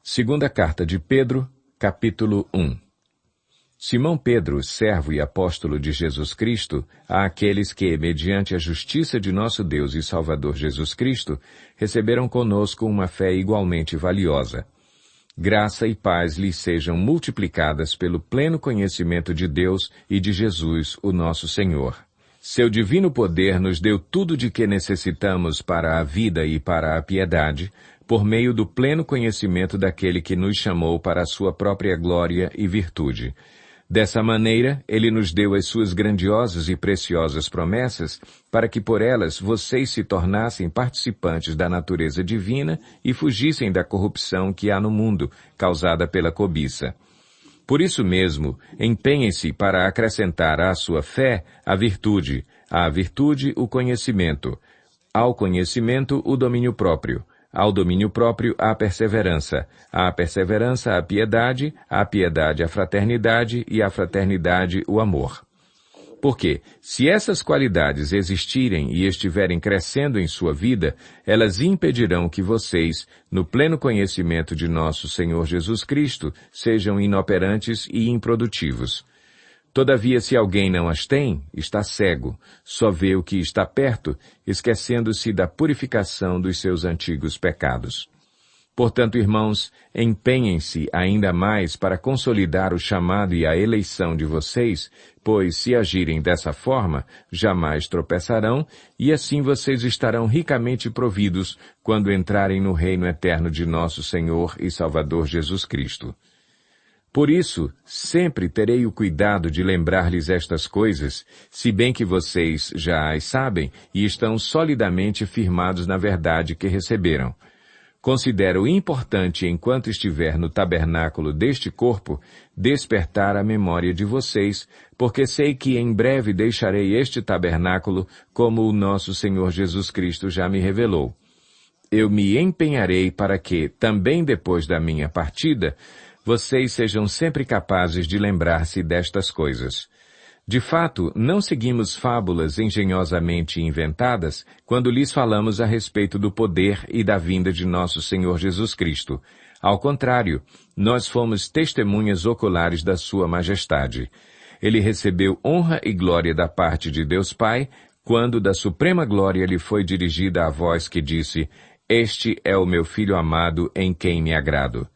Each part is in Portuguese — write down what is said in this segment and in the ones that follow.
Segunda carta de Pedro, capítulo 1. Simão Pedro, servo e apóstolo de Jesus Cristo, àqueles que, mediante a justiça de nosso Deus e Salvador Jesus Cristo, receberam conosco uma fé igualmente valiosa. Graça e paz lhes sejam multiplicadas pelo pleno conhecimento de Deus e de Jesus, o nosso Senhor. Seu divino poder nos deu tudo de que necessitamos para a vida e para a piedade, por meio do pleno conhecimento daquele que nos chamou para a sua própria glória e virtude. Dessa maneira, ele nos deu as suas grandiosas e preciosas promessas, para que por elas vocês se tornassem participantes da natureza divina e fugissem da corrupção que há no mundo, causada pela cobiça. Por isso mesmo, empenhem-se para acrescentar à sua fé a virtude, à virtude o conhecimento, ao conhecimento o domínio próprio, ao domínio próprio a perseverança, à perseverança a piedade a fraternidade e à fraternidade o amor. Porque, se essas qualidades existirem e estiverem crescendo em sua vida, elas impedirão que vocês, no pleno conhecimento de nosso Senhor Jesus Cristo, sejam inoperantes e improdutivos. Todavia, se alguém não as tem, está cego, só vê o que está perto, esquecendo-se da purificação dos seus antigos pecados. Portanto, irmãos, empenhem-se ainda mais para consolidar o chamado e a eleição de vocês, pois, se agirem dessa forma, jamais tropeçarão, e assim vocês estarão ricamente providos quando entrarem no reino eterno de nosso Senhor e Salvador Jesus Cristo. Por isso, sempre terei o cuidado de lembrar-lhes estas coisas, se bem que vocês já as sabem e estão solidamente firmados na verdade que receberam. Considero importante, enquanto estiver no tabernáculo deste corpo, despertar a memória de vocês, porque sei que em breve deixarei este tabernáculo, como o nosso Senhor Jesus Cristo já me revelou. Eu me empenharei para que, também depois da minha partida, vocês sejam sempre capazes de lembrar-se destas coisas. De fato, não seguimos fábulas engenhosamente inventadas quando lhes falamos a respeito do poder e da vinda de nosso Senhor Jesus Cristo. Ao contrário, nós fomos testemunhas oculares da sua majestade. Ele recebeu honra e glória da parte de Deus Pai, quando da suprema glória lhe foi dirigida a voz que disse: "Este é o meu Filho amado, em quem me agrado."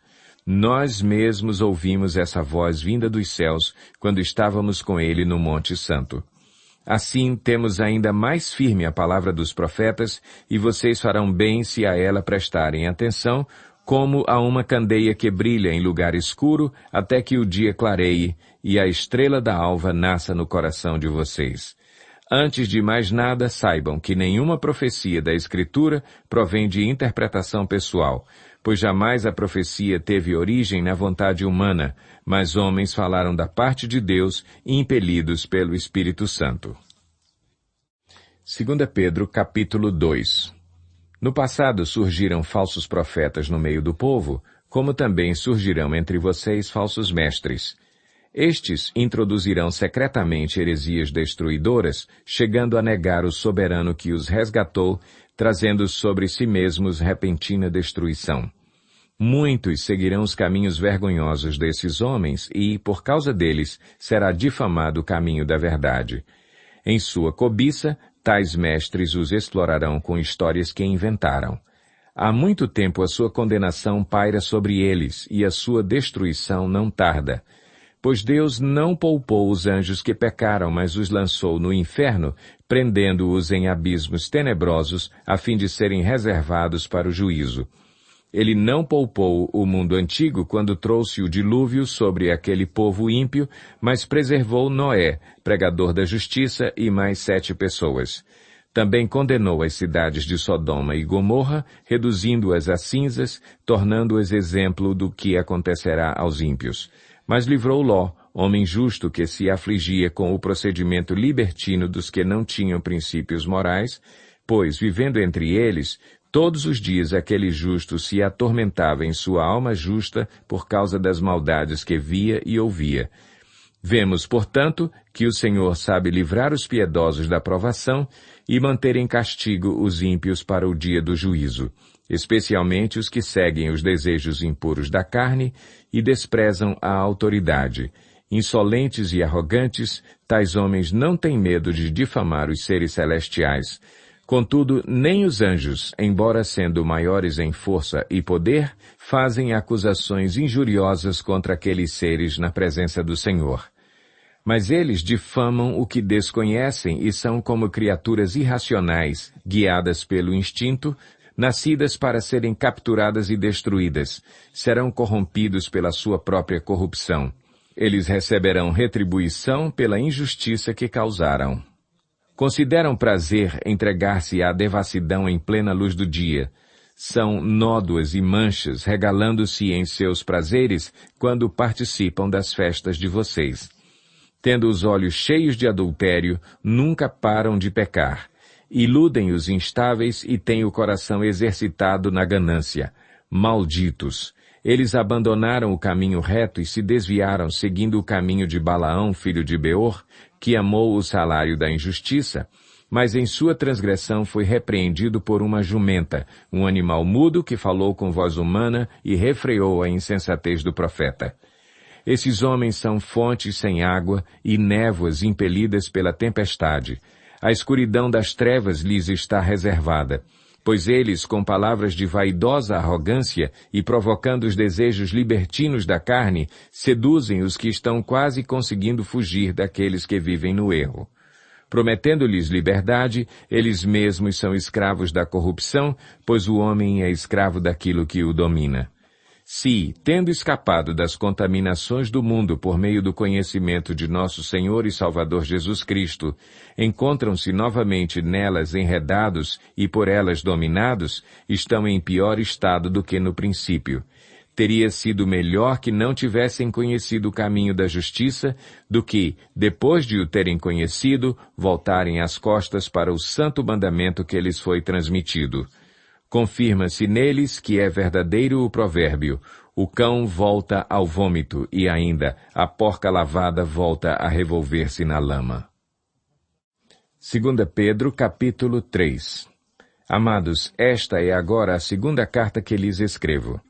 Nós mesmos ouvimos essa voz vinda dos céus quando estávamos com ele no Monte Santo. Assim, temos ainda mais firme a palavra dos profetas, e vocês farão bem se a ela prestarem atenção, como a uma candeia que brilha em lugar escuro até que o dia clareie e a estrela da alva nasça no coração de vocês. Antes de mais nada, saibam que nenhuma profecia da Escritura provém de interpretação pessoal, pois jamais a profecia teve origem na vontade humana, mas homens falaram da parte de Deus, impelidos pelo Espírito Santo. 2 Pedro, capítulo 2. No passado surgiram falsos profetas no meio do povo, como também surgirão entre vocês falsos mestres. Estes introduzirão secretamente heresias destruidoras, chegando a negar o soberano que os resgatou, trazendo sobre si mesmos repentina destruição. Muitos seguirão os caminhos vergonhosos desses homens e, por causa deles, será difamado o caminho da verdade. Em sua cobiça, tais mestres os explorarão com histórias que inventaram. Há muito tempo a sua condenação paira sobre eles e a sua destruição não tarda. Pois Deus não poupou os anjos que pecaram, mas os lançou no inferno, prendendo-os em abismos tenebrosos, a fim de serem reservados para o juízo. Ele não poupou o mundo antigo quando trouxe o dilúvio sobre aquele povo ímpio, mas preservou Noé, pregador da justiça, e mais 7 pessoas. Também condenou as cidades de Sodoma e Gomorra, reduzindo-as a cinzas, tornando-as exemplo do que acontecerá aos ímpios. Mas livrou Ló, homem justo que se afligia com o procedimento libertino dos que não tinham princípios morais, pois, vivendo entre eles, todos os dias aquele justo se atormentava em sua alma justa por causa das maldades que via e ouvia. Vemos, portanto, que o Senhor sabe livrar os piedosos da provação e manter em castigo os ímpios para o dia do juízo. especialmente os que seguem os desejos impuros da carne e desprezam a autoridade. Insolentes e arrogantes, tais homens não têm medo de difamar os seres celestiais. Contudo, nem os anjos, embora sendo maiores em força e poder, fazem acusações injuriosas contra aqueles seres na presença do Senhor. Mas eles difamam o que desconhecem e são como criaturas irracionais, guiadas pelo instinto, nascidas para serem capturadas e destruídas. Serão corrompidos pela sua própria corrupção. Eles receberão retribuição pela injustiça que causaram. Consideram prazer entregar-se à devassidão em plena luz do dia. São nódoas e manchas, regalando-se em seus prazeres quando participam das festas de vocês. Tendo os olhos cheios de adultério, nunca param de pecar. Iludem os instáveis e têm o coração exercitado na ganância. Malditos! Eles abandonaram o caminho reto e se desviaram seguindo o caminho de Balaão, filho de Beor, que amou o salário da injustiça, mas em sua transgressão foi repreendido por uma jumenta, um animal mudo que falou com voz humana e refreou a insensatez do profeta. Esses homens são fontes sem água e névoas impelidas pela tempestade. A escuridão das trevas lhes está reservada, pois eles, com palavras de vaidosa arrogância e provocando os desejos libertinos da carne, seduzem os que estão quase conseguindo fugir daqueles que vivem no erro. Prometendo-lhes liberdade, eles mesmos são escravos da corrupção, pois o homem é escravo daquilo que o domina. Se, tendo escapado das contaminações do mundo por meio do conhecimento de nosso Senhor e Salvador Jesus Cristo, encontram-se novamente nelas enredados e por elas dominados, estão em pior estado do que no princípio. Teria sido melhor que não tivessem conhecido o caminho da justiça, do que, depois de o terem conhecido, voltarem as costas para o santo mandamento que lhes foi transmitido. Confirma-se neles que é verdadeiro o provérbio: o cão volta ao vômito e ainda a porca lavada volta a revolver-se na lama. 2 Pedro, capítulo 3. Amados, esta é agora a segunda carta que lhes escrevo.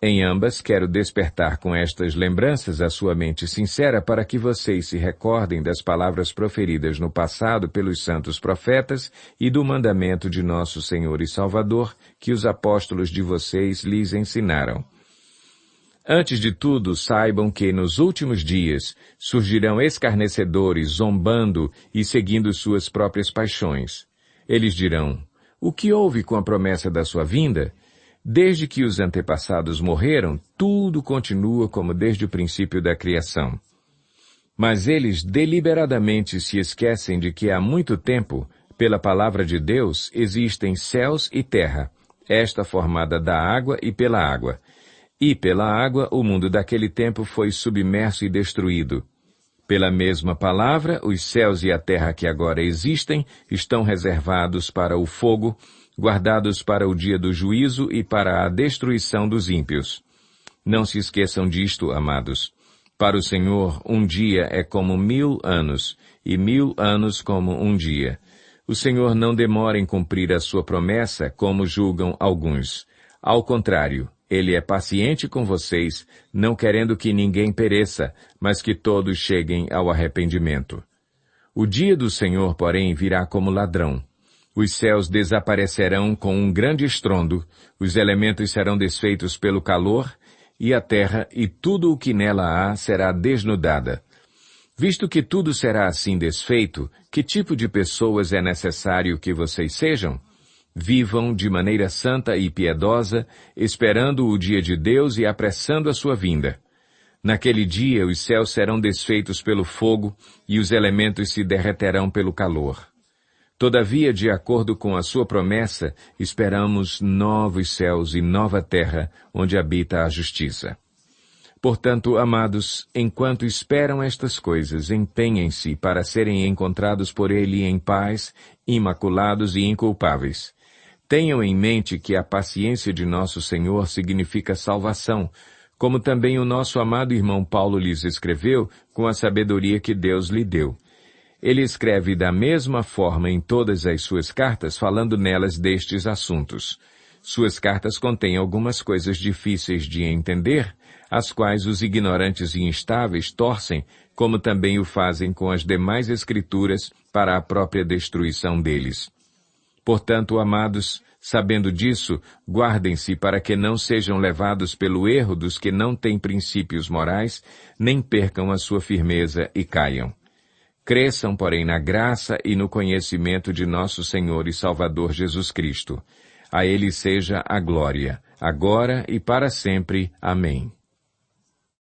Em ambas quero despertar com estas lembranças a sua mente sincera para que vocês se recordem das palavras proferidas no passado pelos santos profetas e do mandamento de nosso Senhor e Salvador que os apóstolos de vocês lhes ensinaram. Antes de tudo, saibam que nos últimos dias surgirão escarnecedores, zombando e seguindo suas próprias paixões. Eles dirão: o que houve com a promessa da sua vinda? Desde que os antepassados morreram, tudo continua como desde o princípio da criação. Mas eles deliberadamente se esquecem de que há muito tempo, pela palavra de Deus, existem céus e terra, esta formada da água e pela água. E pela água o mundo daquele tempo foi submerso e destruído. Pela mesma palavra, os céus e a terra que agora existem estão reservados para o fogo, guardados para o dia do juízo e para a destruição dos ímpios. Não se esqueçam disto, amados. Para o Senhor, um dia é como 1000 anos, e 1000 anos como um dia. O Senhor não demora em cumprir a sua promessa, como julgam alguns. Ao contrário, Ele é paciente com vocês, não querendo que ninguém pereça, mas que todos cheguem ao arrependimento. O dia do Senhor, porém, virá como ladrão. Os céus desaparecerão com um grande estrondo, os elementos serão desfeitos pelo calor, e a terra e tudo o que nela há será desnudada. Visto que tudo será assim desfeito, que tipo de pessoas é necessário que vocês sejam? Vivam de maneira santa e piedosa, esperando o dia de Deus e apressando a sua vinda. Naquele dia os céus serão desfeitos pelo fogo, e os elementos se derreterão pelo calor. Todavia, de acordo com a sua promessa, esperamos novos céus e nova terra, onde habita a justiça. Portanto, amados, enquanto esperam estas coisas, empenhem-se para serem encontrados por Ele em paz, imaculados e inculpáveis. Tenham em mente que a paciência de nosso Senhor significa salvação, como também o nosso amado irmão Paulo lhes escreveu com a sabedoria que Deus lhe deu. Ele escreve da mesma forma em todas as suas cartas, falando nelas destes assuntos. Suas cartas contêm algumas coisas difíceis de entender, as quais os ignorantes e instáveis torcem, como também o fazem com as demais escrituras, para a própria destruição deles. Portanto, amados, sabendo disso, guardem-se para que não sejam levados pelo erro dos que não têm princípios morais, nem percam a sua firmeza e caiam. Cresçam, porém, na graça e no conhecimento de nosso Senhor e Salvador Jesus Cristo. A Ele seja a glória, agora e para sempre. Amém.